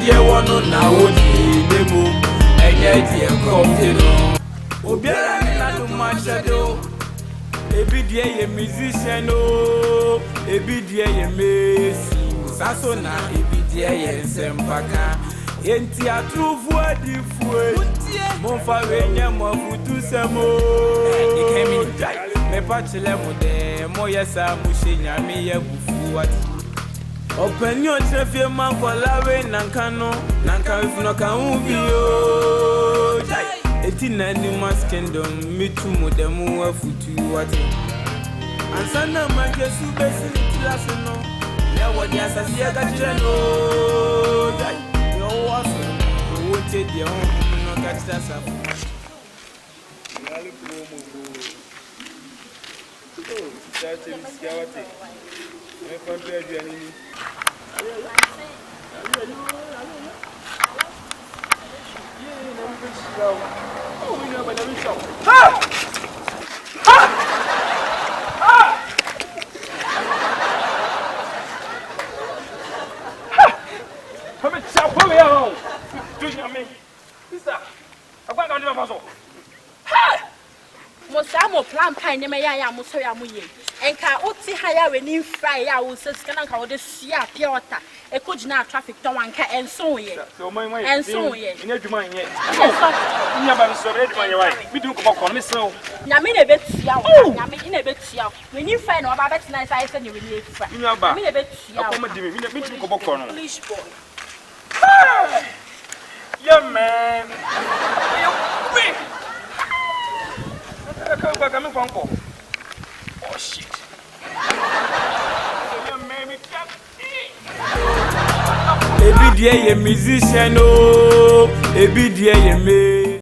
dear one on now, Nemo, and yet dear Comptino. Obiara na do much ado. Ebi dear ye musician, oh, ebi dear ye Messi, Sasso na ebi dear ye Sempaka. Enti atrufu adifu Monfa wenya mwafutu semo Ikemi me pachile mude Moya sa mushe nyami ye bufu wati Openyo chefye manko lawe nankano Nanka wifino ka ubi yo Eti nani maskendom mitu mude muwa futu wati Ansana manje subesi nitilaso no Lewa di asasi ya gacheno What did you not catch that up? Mosamo plan pine me ya mo so ya mo ye enka oti haya we ni fry ya wo sesika na nka wo de sia pia water e ko gina traffic don wanka enso ye enso ye nya dwuma nye nya ba so re dwuma nye wai mi dun ko bokọ me sew nyame na betia wo nyame na betia we ni fry na oba betina sai se ni we ni efa nya ba me na betia ko ma di mi dun ko bokọ no English boy yeah man oh shit. Ebi dear ye musician, oh, ebi dear ye me.